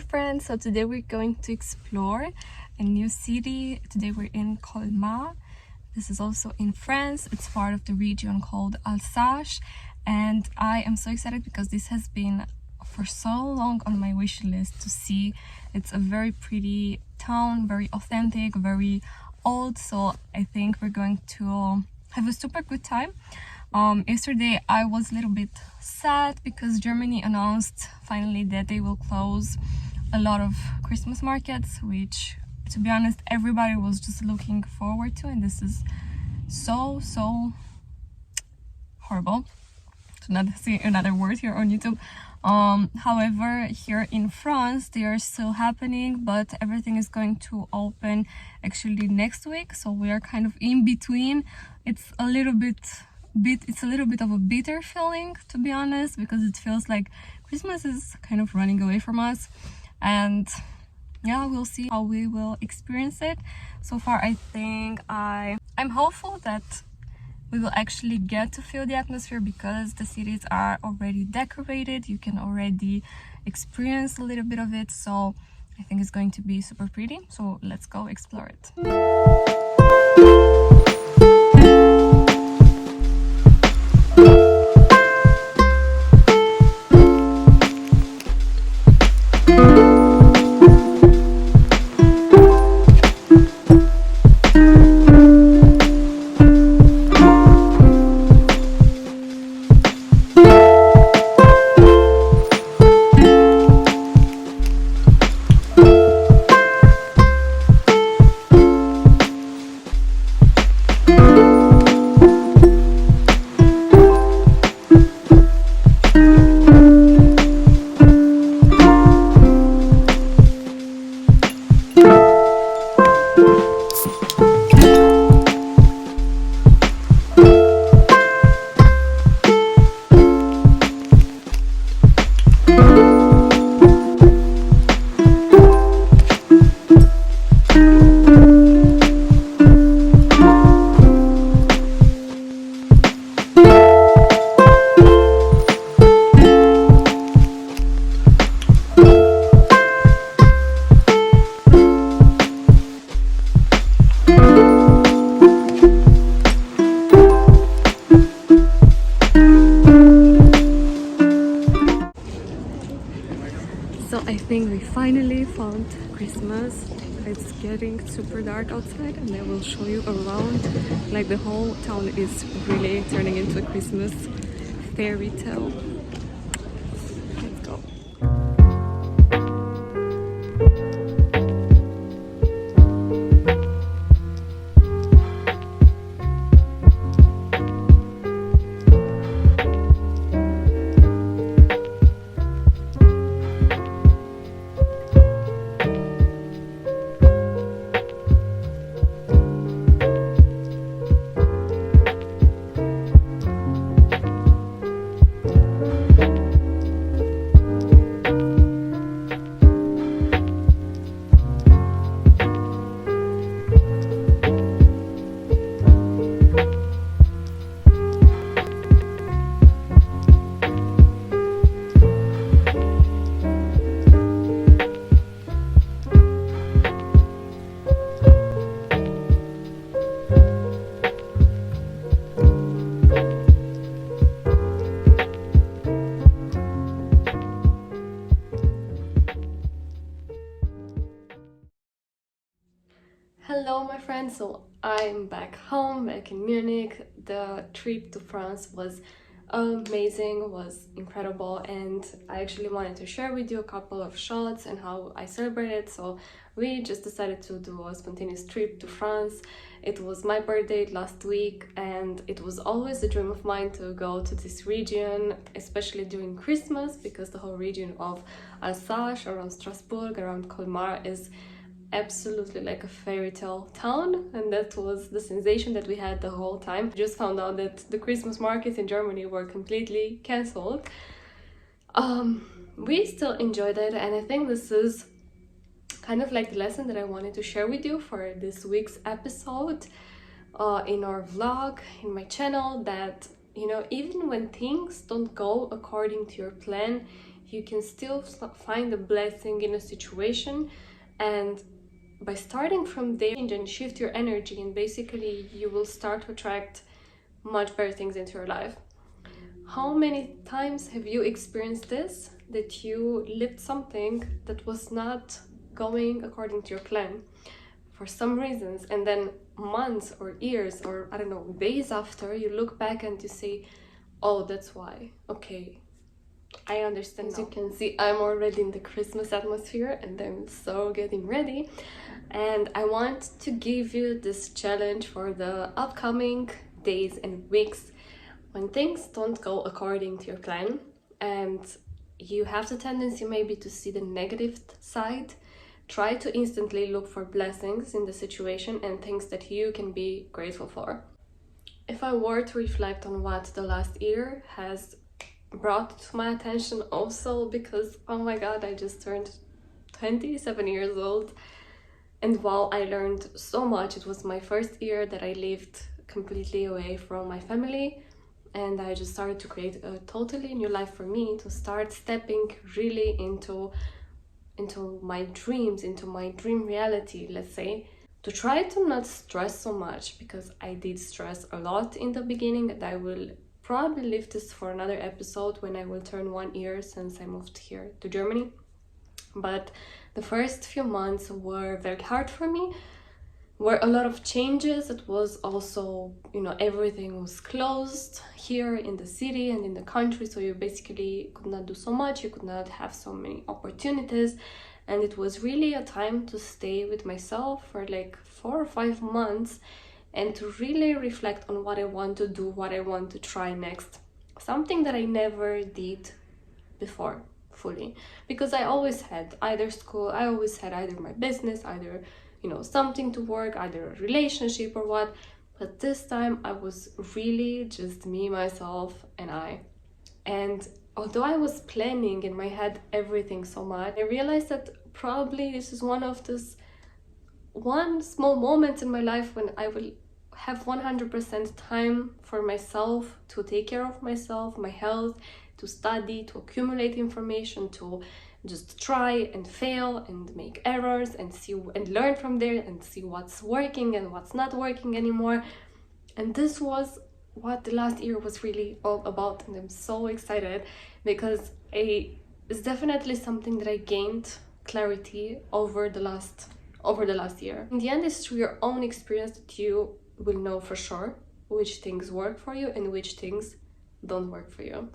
friends, so today we're going to explore a new city. Today we're in Colmar. This is also in France. It's part of the region called Alsace, and I am so excited because this has been for so long on my wish list to see. It's a very pretty town, very authentic, very old, so I think we're going to have a super good time. Yesterday I was a little bit sad because Germany announced finally that they will close a lot of Christmas markets, which, to be honest, everybody was just looking forward to, and this is so horrible to not see another word here on YouTube. However, here in France they are still happening, but everything is going to open actually next week, so we are kind of in between. It's a little bit of a bitter feeling, to be honest, because it feels like Christmas is kind of running away from us, and yeah, we'll see how we will experience it. So far I think I'm hopeful that we will actually get to feel the atmosphere because the cities are already decorated. You can already experience a little bit of it, so I think it's going to be super pretty. So let's go explore it. So I think we finally found Christmas. It's getting super dark outside, and I will show you around. Like, the whole town is really turning into a Christmas fairy tale. Let's go. Hello my friends, so I'm back home, back in Munich. The trip to France was amazing, was incredible, and I actually wanted to share with you a couple of shots and how I celebrated. So we just decided to do a spontaneous trip to France. It was my birthday last week, and it was always a dream of mine to go to this region, especially during Christmas, because the whole region of Alsace, around Strasbourg, around Colmar, is absolutely like a fairy tale town, and that was the sensation that we had the whole time. Just found out that the Christmas markets in Germany were completely cancelled. We still enjoyed it, and I think this is kind of like the lesson that I wanted to share with you for this week's episode in our vlog, in my channel, that, you know, even when things don't go according to your plan, you can still find a blessing in a situation, and by starting from there and shift your energy, and basically you will start to attract much better things into your life. How many times have you experienced this, that you lived something that was not going according to your plan for some reasons, and then months or years or I don't know, days after, you look back and you say, oh, that's why, okay, I understand. As you can see, I'm already in the Christmas atmosphere and I'm so getting ready, and I want to give you this challenge for the upcoming days and weeks when things don't go according to your plan and you have the tendency maybe to see the negative side. Try to instantly look for blessings in the situation and things that you can be grateful for. If I were to reflect on what the last year has brought to my attention also, because oh my god, I just turned 27 years old, and wow, I learned so much. It was my first year that I lived completely away from my family, and I just started to create a totally new life for me, to start stepping really into my dreams, into my dream reality, let's say, to try to not stress so much, because I did stress a lot in the beginning, and I will probably leave this for another episode when I will turn 1 year since I moved here to Germany. But the first few months were very hard for me, were a lot of changes. It was also, you know, everything was closed here in the city and in the country, so you basically could not do so much, you could not have so many opportunities, and it was really a time to stay with myself for like 4 or 5 months and to really reflect on what I want to do, what I want to try next. Something that I never did before fully, because I always had either school, I always had either my business, either, you know, something to work, either a relationship or what. But this time I was really just me, myself, and I. And although I was planning in my head everything so much, I realized that probably this is one small moment in my life when I will have 100% time for myself, to take care of myself, my health, to study, to accumulate information, to just try and fail and make errors and see and learn from there and see what's working and what's not working anymore. And this was what the last year was really all about, and I'm so excited because it's definitely something that I gained clarity over the last year. In the end, it's through your own experience that you will know for sure which things work for you and which things don't work for you.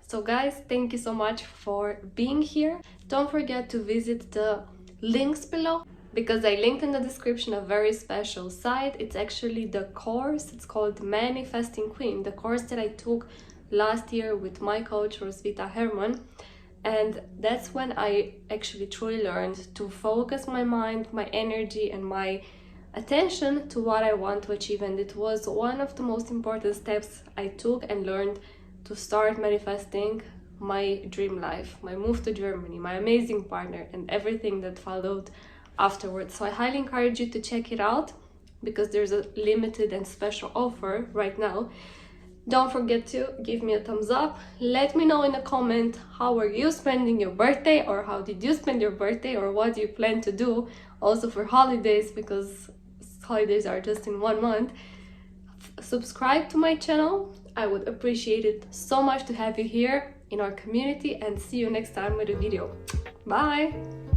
So guys, thank you so much for being here. Don't forget to visit the links below, because I linked in the description a very special site. It's actually the course, it's called Manifesting Queen, the course that I took last year with my coach Roswitha Herman. And that's when I actually truly learned to focus my mind, my energy and my attention to what I want to achieve. And it was one of the most important steps I took and learned to start manifesting my dream life, my move to Germany, my amazing partner, and everything that followed afterwards. So I highly encourage you to check it out, because there's a limited and special offer right now. Don't forget to give me a thumbs up. Let me know in a comment, how are you spending your birthday, or how did you spend your birthday, or what do you plan to do also for holidays, because holidays are just in 1 month. Subscribe to my channel. I would appreciate it so much to have you here in our community, and see you next time with a video. Bye!